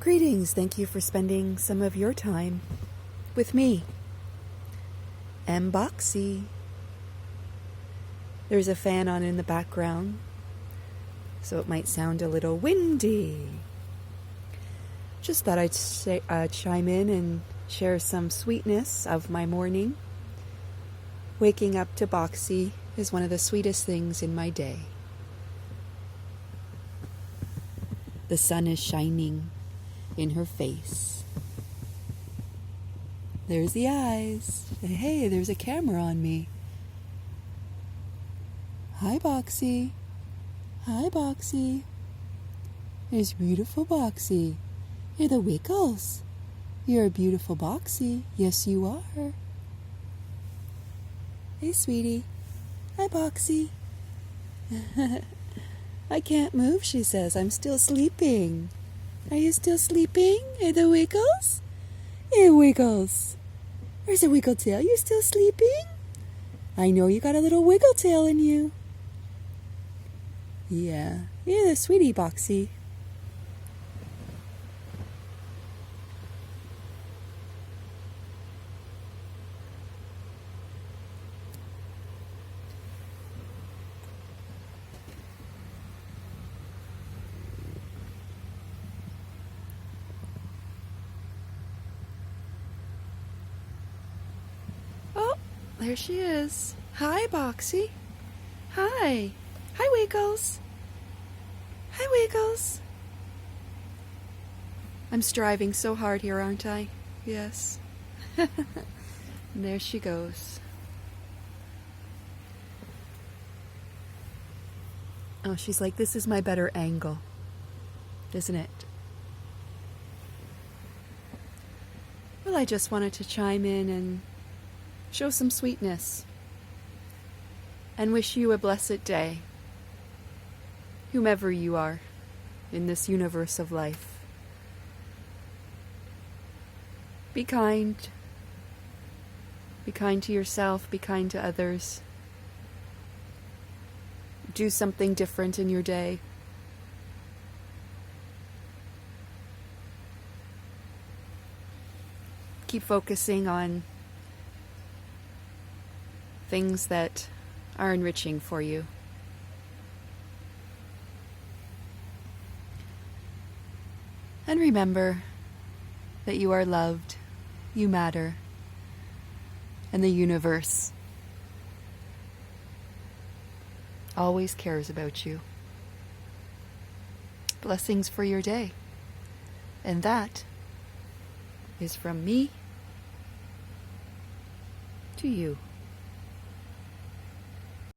Greetings, thank you for spending some of your time with me, Mboxy. There's a fan on in the background, so it might sound a little windy. Just thought I'd chime in and share some sweetness of my morning. Waking up to Boxy is one of the sweetest things in my day. The sun is shining in her face. There's the eyes. And hey, there's a camera on me. Hi, Boxy. Hi, Boxy. There's beautiful Boxy. You're the Wiggles. You're a beautiful Boxy. Yes, you are. Hey, sweetie. Hi, Boxy. I can't move, she says. I'm still sleeping. Are you still sleeping? Hey, the Wiggles? Hey, Wiggles. Where's a wiggle tail? You still sleeping? I know you got a little wiggle tail in you. Yeah, you're the sweetie, Boxy. Oh, there she is. Hi, Boxy. Hi. Hi, Wiggles. Hi, Wiggles. I'm striving so hard here, aren't I? Yes. And there she goes. Oh, she's like, this is my better angle, isn't it? Well, I just wanted to chime in and show some sweetness and wish you a blessed day, whomever you are in this universe of life. Be kind. Be kind to yourself. Be kind to others. Do something different in your day. Keep focusing on things that are enriching for you. And remember that you are loved, you matter, and the universe always cares about you. Blessings for your day. And that is from me to you.